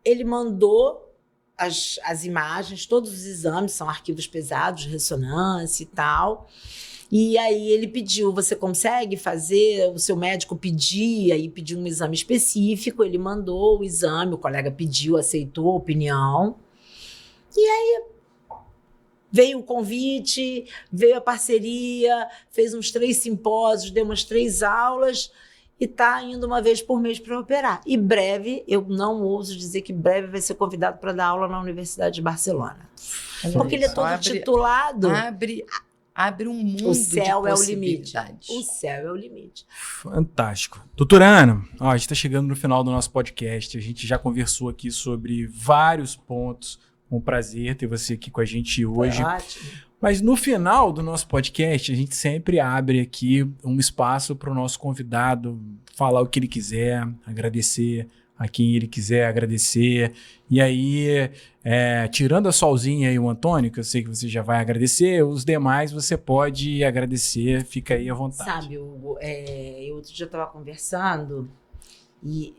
ele mandou as imagens, todos os exames, são arquivos pesados, ressonância e tal. E aí ele pediu, você consegue fazer? O seu médico pedia e pediu um exame específico, ele mandou o exame, o colega pediu, aceitou a opinião. E aí veio o convite, veio a parceria, fez uns 3 simpósios, deu umas 3 aulas e está indo uma vez por mês para operar. E breve, eu não ouso dizer que breve vai ser convidado para dar aula na Universidade de Barcelona. Porque ele é todo titulado. Abre um mundo O céu de é o limite. possibilidades. O céu é o limite. Fantástico. Doutora Ana, ó, a gente está chegando no final do nosso podcast. A gente já conversou aqui sobre vários pontos. Um prazer ter você aqui com a gente hoje. Foi ótimo. Mas no final do nosso podcast, a gente sempre abre aqui um espaço para o nosso convidado falar o que ele quiser, agradecer a quem ele quiser agradecer. E aí, tirando a Solzinha e o Antônio, que eu sei que você já vai agradecer, os demais você pode agradecer, fica aí à vontade. Sabe, Hugo, eu outro dia estava conversando e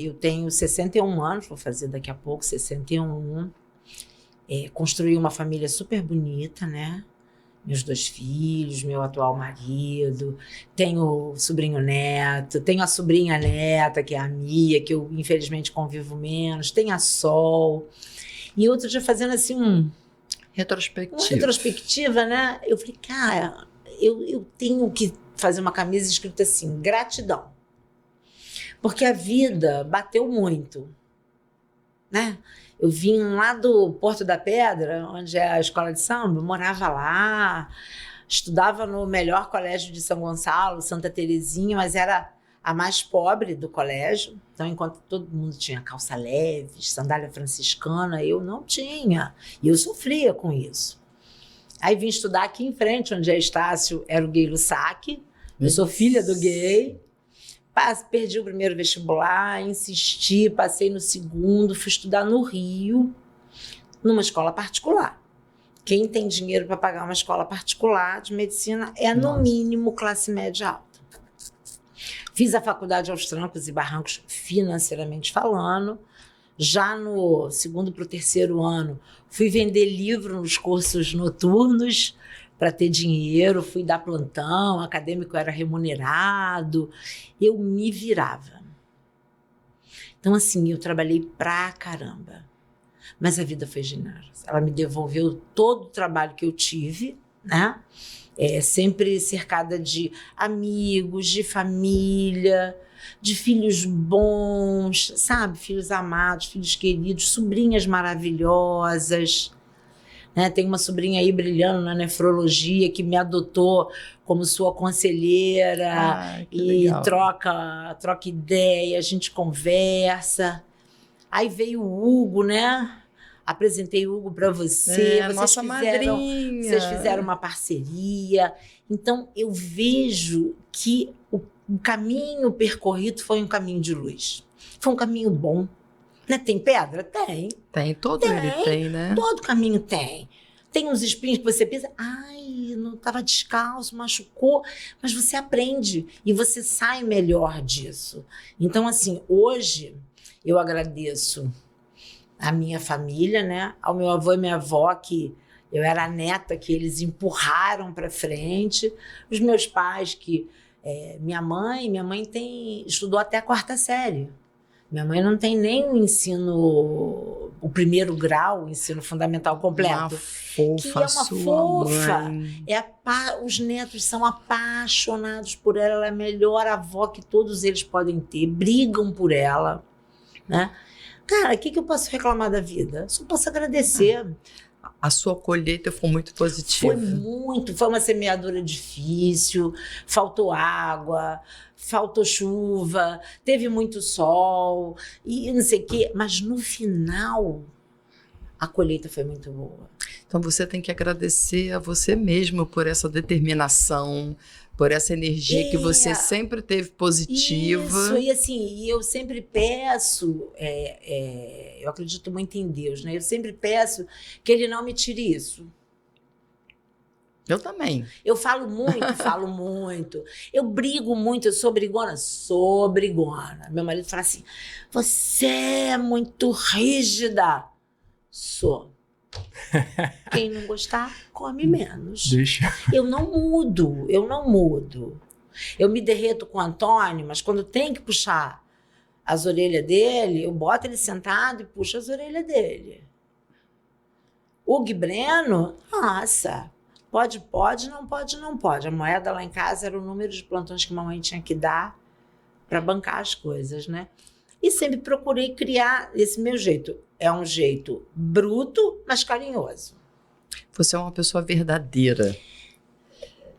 eu tenho 61 anos, vou fazer daqui a pouco 61. Construí uma família super bonita, né? Meus 2 filhos, meu atual marido, tenho sobrinho neto, tenho a sobrinha neta, que é a Mia, que eu infelizmente convivo menos, tenho a Sol. E outro dia fazendo assim uma retrospectiva, né? Eu falei, cara, eu tenho que fazer uma camisa escrita assim, gratidão. Porque a vida bateu muito, né? Eu vim lá do Porto da Pedra, onde é a escola de samba, morava lá, estudava no melhor colégio de São Gonçalo, Santa Terezinha, mas era a mais pobre do colégio. Então, enquanto todo mundo tinha calça leve, sandália franciscana, eu não tinha. E eu sofria com isso. Aí vim estudar aqui em frente, onde é Estácio, era o Gay Lussac. Eu sou filha do Gay. Perdi o primeiro vestibular, insisti, passei no segundo, fui estudar no Rio, numa escola particular. Quem tem dinheiro para pagar uma escola particular de medicina é, no mínimo, classe média alta. Fiz a faculdade aos trancos e barrancos, financeiramente falando. Já no segundo para o terceiro ano, fui vender livro nos cursos noturnos, para ter dinheiro, fui dar plantão, acadêmico era remunerado, eu me virava. Então, assim, eu trabalhei pra caramba, mas a vida foi generosa. Ela me devolveu todo o trabalho que eu tive, né? Sempre cercada de amigos, de família, de filhos bons, sabe? Filhos amados, filhos queridos, sobrinhas maravilhosas. Né? Tem uma sobrinha aí brilhando na nefrologia que me adotou como sua conselheira e troca ideia, a gente conversa. Aí veio o Hugo, né? Apresentei o Hugo para você. Vocês fizeram uma parceria. Então, eu vejo que o caminho percorrido foi um caminho de luz. Foi um caminho bom. Né? Tem pedra? Tem. Ele tem, né? Todo caminho tem. Tem uns espinhos que você pensa, não estava descalço, machucou, mas você aprende e você sai melhor disso. Então, assim, hoje eu agradeço a minha família, né? Ao meu avô e minha avó, que eu era a neta que eles empurraram para frente, os meus pais, que minha mãe estudou até a 4ª série. Minha mãe não tem nem o primeiro grau, o ensino fundamental completo. Que é uma fofa. Os netos são apaixonados por ela, ela é a melhor avó que todos eles podem ter, brigam por ela, né? Cara, o que eu posso reclamar da vida? Só posso agradecer. A sua colheita foi muito positiva. Foi uma semeadura difícil, faltou água, faltou chuva, teve muito sol e não sei o quê, mas no final a colheita foi muito boa. Então você tem que agradecer a você mesmo por essa determinação, por essa energia que você sempre teve positiva. Isso, e assim, eu sempre peço, eu acredito muito em Deus, né? Eu sempre peço que Ele não me tire isso. Eu também. Eu falo muito. Eu brigo muito, eu sou brigona. Sou brigona. Meu marido fala assim, você é muito rígida. Sou. Quem não gostar, come menos. Deixa. Eu não mudo. Eu me derreto com o Antônio, mas quando tem que puxar as orelhas dele, eu boto ele sentado e puxo as orelhas dele. O Gui Breno, nossa, pode, não pode. A moeda lá em casa era o número de plantões que a mamãe tinha que dar para bancar as coisas, né? E sempre procurei criar esse meu jeito. É um jeito bruto, mas carinhoso. Você é uma pessoa verdadeira.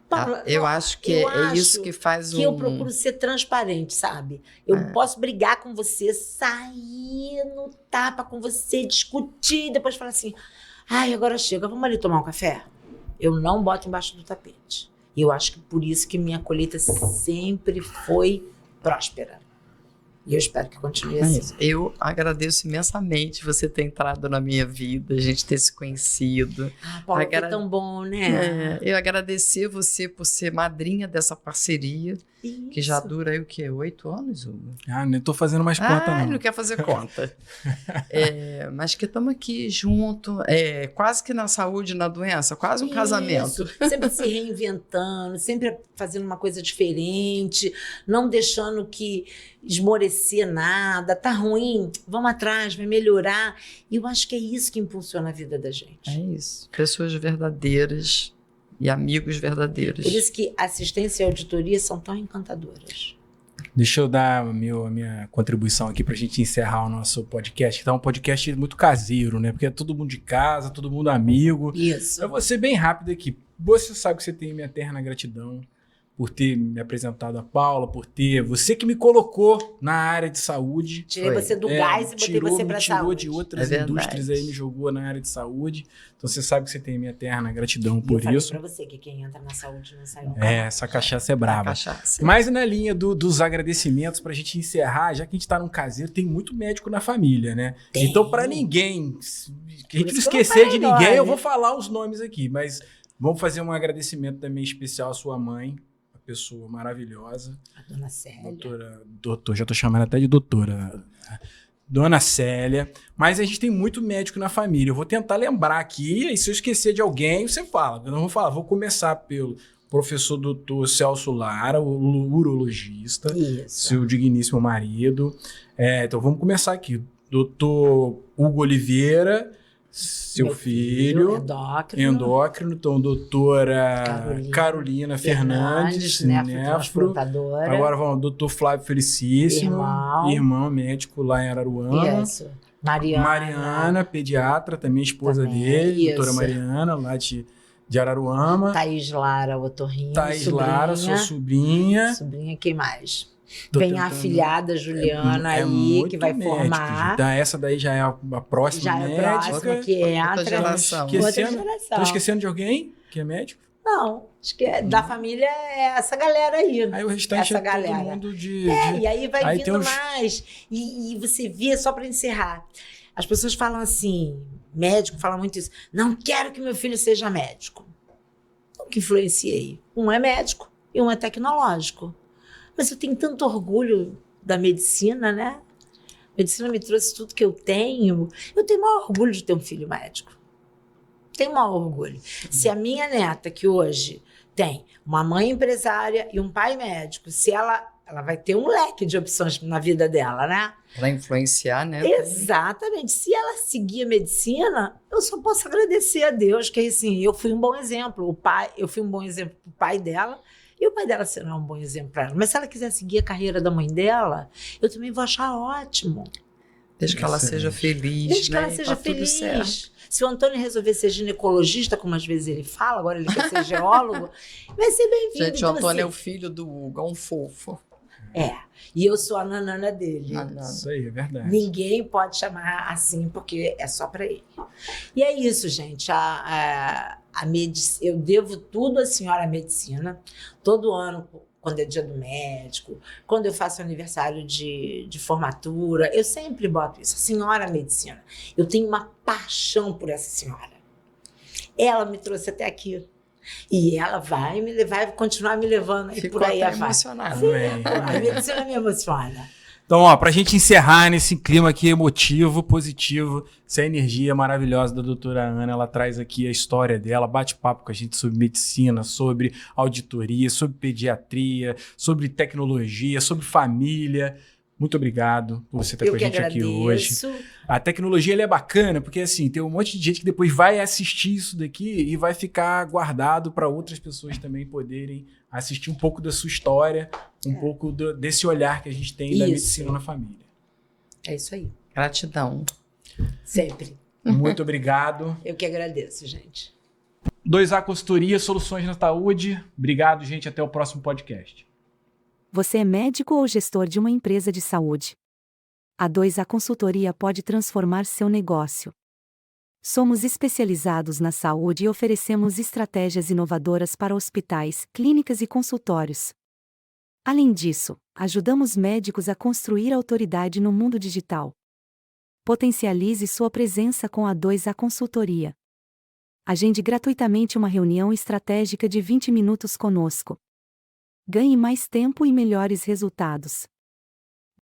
Paula, Eu acho que é isso que faz que eu procuro ser transparente, sabe? Eu posso brigar com você, sair no tapa com você, discutir, depois falar assim, ai, agora chega, vamos ali tomar um café? Eu não boto embaixo do tapete. E eu acho que por isso que minha colheita sempre foi próspera. E eu espero que continue assim. Eu agradeço imensamente você ter entrado na minha vida, a gente ter se conhecido. Paula, foi tão bom, né? Eu agradecer você por ser madrinha dessa parceria, Isso. que já dura aí o quê? 8 anos, Hugo? Nem tô fazendo mais conta, não. Não quer fazer conta. Mas que estamos aqui junto, quase que na saúde e na doença, quase um casamento. Sempre se reinventando, sempre fazendo uma coisa diferente, não deixando que esmorecer nada, tá ruim, vamos atrás, vai melhorar. E eu acho que é isso que impulsiona a vida da gente. É isso. Pessoas verdadeiras e amigos verdadeiros. Por isso que assistência e auditoria são tão encantadoras. Deixa eu dar a minha contribuição aqui pra gente encerrar o nosso podcast, que tá um podcast muito caseiro, né? Porque é todo mundo de casa, todo mundo amigo. Isso. Eu vou ser bem rápido aqui. Você sabe que você tem minha eterna gratidão por ter me apresentado a Paula, por ter... Você que me colocou na área de saúde. Tirei você do gás e botei você pra saúde. Me tirou de outras indústrias aí, me jogou na área de saúde. Então você sabe que você tem minha eterna gratidão por isso. Eu falei pra você que quem entra na saúde não sai nunca. Essa cachaça é braba. Cachaça. Mas na linha dos agradecimentos, pra gente encerrar, já que a gente tá num caseiro, tem muito médico na família, né? Tem. Então, pra ninguém, que a gente não isso que eu esquecer não de falei ninguém, nome. eu vou falar os nomes aqui, mas vamos fazer um agradecimento também especial à sua mãe, uma pessoa maravilhosa. A dona Célia. Doutor, já tô chamando até de doutora. Dona Célia. Mas a gente tem muito médico na família. Eu vou tentar lembrar aqui, e se eu esquecer de alguém, você fala. Eu não vou falar. Vou começar pelo professor doutor Celso Lara, o urologista. Isso. Seu digníssimo marido. Então vamos começar aqui. Doutor Hugo Oliveira, seu Meu filho. Endócrino. Então, doutora Carolina Fernandes, nefro. Agora vamos, doutor Flávio Felicíssimo, irmão médico lá em Araruama. Isso. Mariana, pediatra, também esposa dele, doutora Mariana, lá de Araruama. Thaís Lara, otorrino. Thaís Lara, sua sobrinha. Sobrinha, quem mais? Vem a afilhada Juliana que vai médico, formar. Essa daí já é a próxima já é médica. A próxima, que é outra geração. Outra geração. Tô esquecendo de alguém que é médico? Não, acho que da família é essa galera aí. Aí o restante essa é galera. todo mundo de... E aí vai aí vindo mais. E você vê, só para encerrar, as pessoas falam assim, médico fala muito isso, não quero que meu filho seja médico. Então, que influenciei. Um é médico e um é tecnológico. Mas eu tenho tanto orgulho da medicina, né? A medicina me trouxe tudo que eu tenho. Eu tenho o maior orgulho de ter um filho médico. Tenho o maior orgulho. Se a minha neta, que hoje tem uma mãe empresária e um pai médico, se ela vai ter um leque de opções na vida dela, né? Para influenciar, né? Exatamente. Se ela seguir a medicina, eu só posso agradecer a Deus, que assim, eu fui um bom exemplo. Eu fui um bom exemplo para o pai dela, e o pai dela será um bom exemplo para ela. Mas se ela quiser seguir a carreira da mãe dela, eu também vou achar ótimo. Desde que ela seja feliz, Desde que ela seja feliz. Se o Antônio resolver ser ginecologista, como às vezes ele fala, agora ele quer ser geólogo, vai ser bem-vindo. Gente, o Antônio é o filho do Hugo, é um fofo. E eu sou a nanana dele. Isso aí, é verdade. Ninguém pode chamar assim, porque é só para ele. E é isso, gente. Eu devo tudo à senhora medicina. Todo ano, quando é dia do médico, quando eu faço aniversário de formatura, eu sempre boto isso. A senhora medicina. Eu tenho uma paixão por essa senhora. Ela me trouxe até aqui. E ela vai me levar e continuar me levando. E por aí vai. Emocionada. A medicina me emociona. Então, ó, pra gente encerrar nesse clima aqui emotivo, positivo, essa energia maravilhosa da doutora Ana, ela traz aqui a história dela, bate papo com a gente sobre medicina, sobre auditoria, sobre pediatria, sobre tecnologia, sobre família. Muito obrigado por você estar com a gente aqui hoje. A tecnologia ela é bacana, porque assim, tem um monte de gente que depois vai assistir isso daqui e vai ficar guardado para outras pessoas também poderem assistir um pouco da sua história, um pouco desse olhar que a gente tem da medicina na família. É isso aí. Gratidão. Sempre. Muito obrigado. Eu que agradeço, gente. 2A Consultoria, Soluções na Saúde. Obrigado, gente. Até o próximo podcast. Você é médico ou gestor de uma empresa de saúde? A 2A Consultoria pode transformar seu negócio. Somos especializados na saúde e oferecemos estratégias inovadoras para hospitais, clínicas e consultórios. Além disso, ajudamos médicos a construir autoridade no mundo digital. Potencialize sua presença com a 2A Consultoria. Agende gratuitamente uma reunião estratégica de 20 minutos conosco. Ganhe mais tempo e melhores resultados.